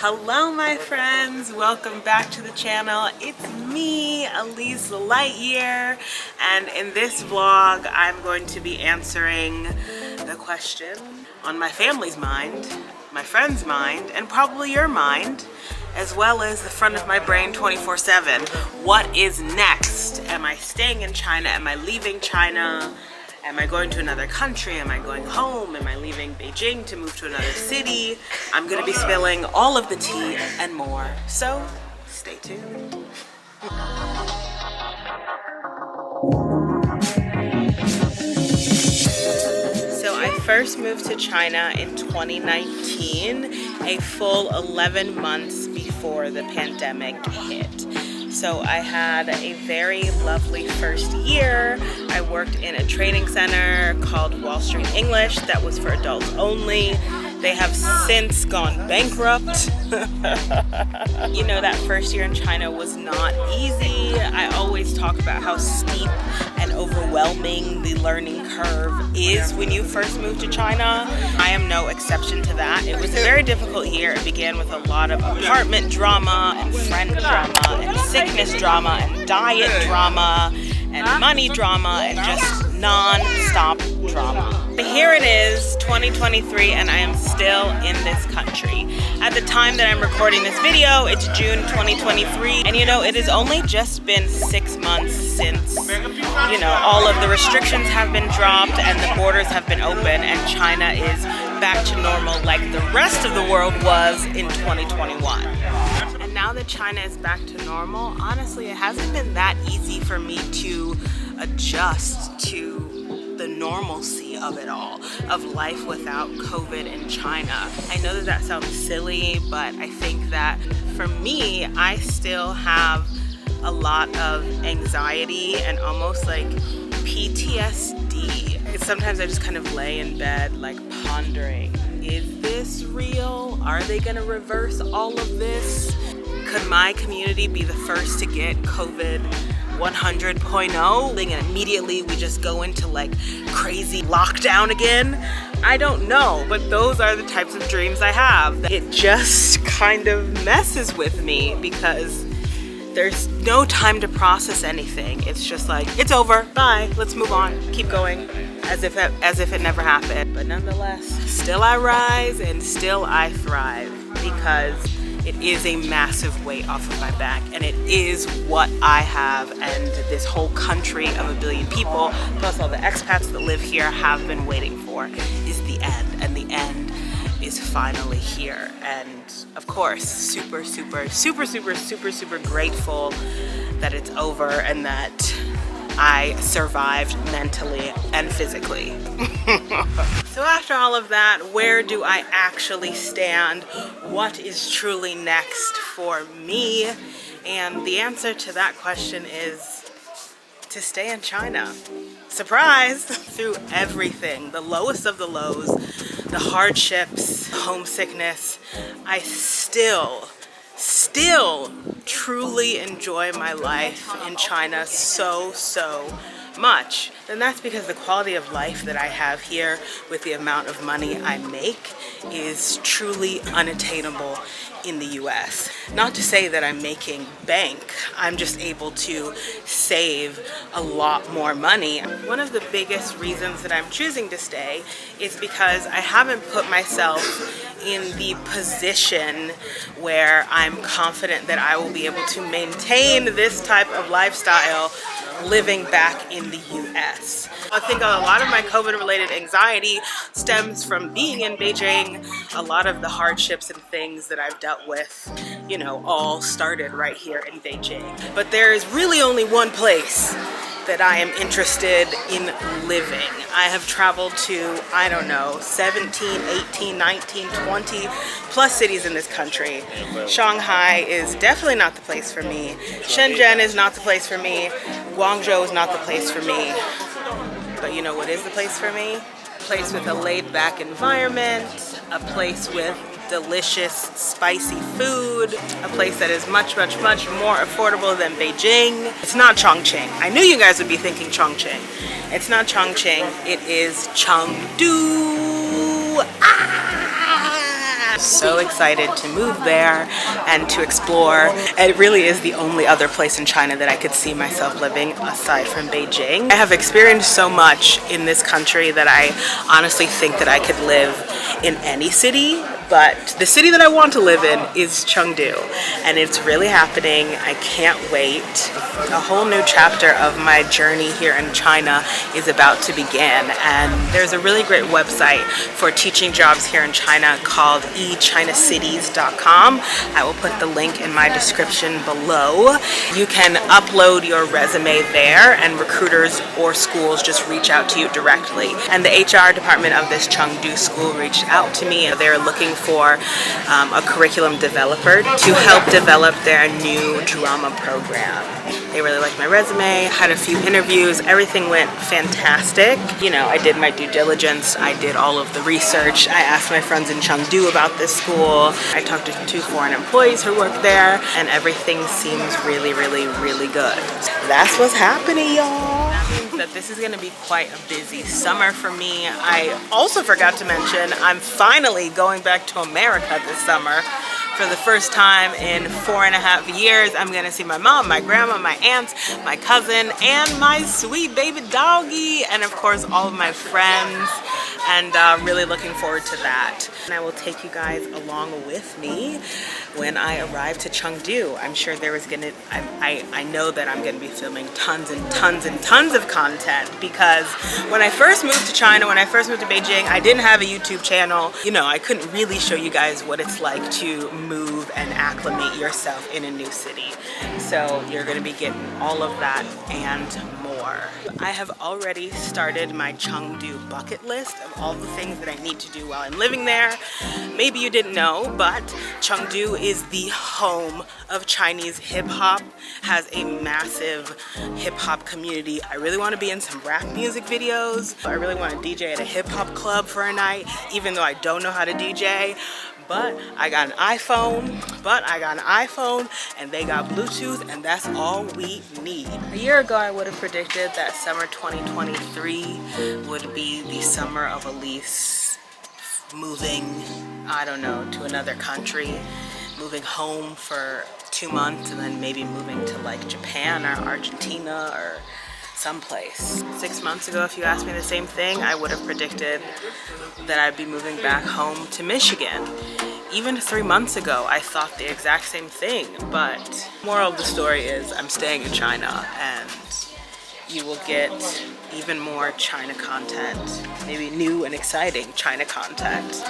Hello my friends, welcome back to the channel. It's me, Aleese Lightyear, and in this vlog I'm going to be answering the question on my family's mind, my friend's mind, and probably your mind, as well as the front of my brain 24/7. What is next? Am I staying in China? Am I leaving China? Am I going to another country? Am I going home? Am I leaving Beijing to move to another city? I'm gonna be spilling all of the tea and more, so stay tuned. So I first moved to China in 2019, a full 11 months before the pandemic hit. So I had a very lovely first year. I worked in a training center called Wall Street English that was for adults only. They have since gone bankrupt. You know, that first year in China was not easy. I always talk about how steep and overwhelming the learning curve is when you first move to China. I am no exception to that. It was a very difficult year. It began with a lot of apartment drama and friend drama and sickness drama and diet drama and money drama and just non-stop drama. But here it is, 2023, and I am still in this country. At the time that I'm recording this video, it's June 2023, and you know, it has only just been 6 months since, you know, all of the restrictions have been dropped and the borders have been open and China is back to normal like the rest of the world was in 2021. And now that China is back to normal, honestly, it hasn't been that easy for me to adjust to the normalcy of it all, of life without COVID in China. I know that that sounds silly, but I think that for me, I still have a lot of anxiety and almost like PTSD. Sometimes I just kind of lay in bed like pondering, is this real? Are they gonna reverse all of this? Could my community be the first to get COVID 100.0 and immediately we just go into like crazy lockdown again? I don't know, but those are the types of dreams I have. It just kind of messes with me because there's no time to process anything. It's just like, it's over, bye, let's move on, keep going, as if it never happened. But nonetheless, still I rise and still I thrive because it is a massive weight off of my back, and it is what I have and this whole country of 1 billion people, plus all the expats that live here, have been waiting for, is the end. And the end is finally here. And of course, super, super, super, super, super, super grateful that it's over and that I survived mentally and physically. So after all of that, where do I actually stand? What is truly next for me? And the answer to that question is to stay in China. Surprise! Through everything, the lowest of the lows, the hardships, homesickness, I still truly enjoy my life in China so much. And that's because the quality of life that I have here with the amount of money I make is truly unattainable in the US. Not to say that I'm making bank, I'm just able to save a lot more money. One of the biggest reasons that I'm choosing to stay is because I haven't put myself in the position where I'm confident that I will be able to maintain this type of lifestyle living back in the US. I think a lot of my COVID-related anxiety stems from being in Beijing. A lot of the hardships and things that I've dealt with, you know, all started right here in Beijing. But there is really only one place that I am interested in living. I have traveled to, I don't know, 17, 18, 19, 20 plus cities in this country. Shanghai is definitely not the place for me. Shenzhen is not the place for me. Guangzhou is not the place for me. But you know what is the place for me? A place with a laid-back environment, a place with delicious, spicy food, a place that is much more affordable than Beijing. It's not Chongqing. I knew you guys would be thinking Chongqing. It's not Chongqing, it is Chengdu. So excited to move there and to explore. It really is the only other place in China that I could see myself living aside from Beijing. I have experienced so much in this country that I honestly think that I could live in any city, but the city that I want to live in is Chengdu, and it's really happening. I can't wait. A whole new chapter of my journey here in China is about to begin, and there's a really great website for teaching jobs here in China called echinacities.com. I will put the link in my description below. You can upload your resume there, and recruiters or schools just reach out to you directly. And the HR department of this Chengdu school reached out to me. They're looking for a curriculum developer to help develop their new drama program. They really liked my resume, had a few interviews, everything went fantastic. You know, I did my due diligence, I did all of the research, I asked my friends in Chengdu about this school, I talked to 2 foreign employees who work there, and everything seems really, really, really good. That's what's happening, y'all. That this is going to be quite a busy summer for me. I also forgot to mention I'm finally going back to America this summer. For the first time in 4.5 years, I'm gonna see my mom, my grandma, my aunts, my cousin, and my sweet baby doggy, and of course all of my friends, and really looking forward to that. And I will take you guys along with me when I arrive to Chengdu. I'm sure there is gonna, I know that I'm gonna be filming tons and tons and tons of content, because when I first moved to China, when I first moved to Beijing, I didn't have a YouTube channel. You know, I couldn't really show you guys what it's like to move and acclimate yourself in a new city. So you're gonna be getting all of that and more. I have already started my Chengdu bucket list of all the things that I need to do while I'm living there. Maybe you didn't know, but Chengdu is the home of Chinese hip-hop, has a massive hip-hop community. I really want to be in some rap music videos. I really want to DJ at a hip-hop club for a night, even though I don't know how to DJ. But I got an iPhone, and they got Bluetooth, and that's all we need. A year ago, I would have predicted that summer 2023 would be the summer of Aleese moving, I don't know, to another country, moving home for 2 months, and then maybe moving to like Japan or Argentina or someplace. 6 months ago, if you asked me the same thing, I would have predicted that I'd be moving back home to Michigan. Even 3 months ago, I thought the exact same thing, but moral of the story is I'm staying in China, and you will get even more China content, maybe new and exciting China content.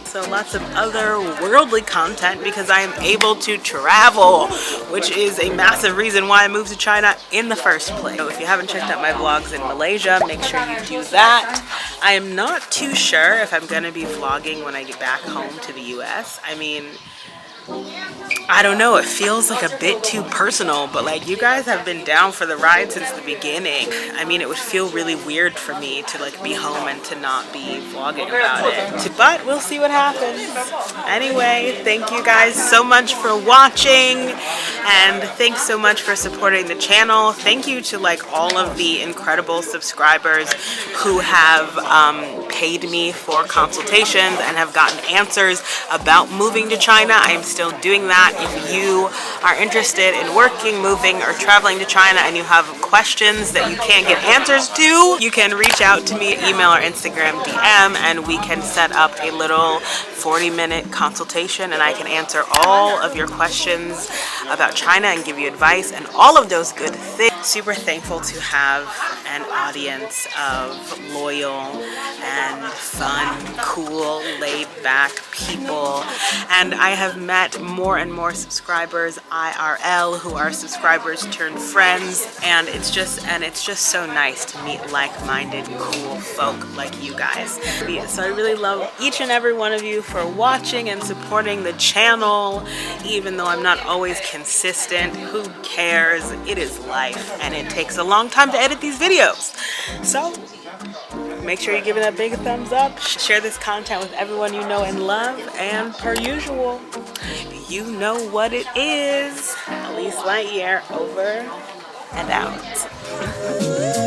So lots of other worldly content, because I am able to travel, which is a massive reason why I moved to China in the first place. So if you haven't checked out my vlogs in Malaysia, make sure you do that. I am not too sure if I'm gonna be vlogging when I get back home to the US. I mean, I don't know, it feels like a bit too personal, but like you guys have been down for the ride since the beginning. I mean, it would feel really weird for me to like be home and to not be vlogging about it. But we'll see what happens. Anyway, thank you guys so much for watching, and thanks so much for supporting the channel. Thank you to like all of the incredible subscribers who have paid me for consultations and have gotten answers about moving to China. I am still doing that. If you are interested in working, moving, or traveling to China, and you have questions that you can't get answers to, you can reach out to me, email or Instagram DM, and we can set up a little 40-minute consultation, and I can answer all of your questions about China and give you advice and all of those good things. Super thankful to have an audience of loyal and fun, cool, laid-back people, and I have met more and more subscribers IRL who are subscribers turned friends, and it's just so nice to meet like-minded, cool folk like you guys. So I really love each and every one of you for watching and supporting the channel, even though I'm not always consistent. Who cares? It is life, and it takes a long time to edit these videos. So make sure you give it that big thumbs up. Share this content with everyone you know and love. And per usual, you know what it is. Aleese Lightyear over and out.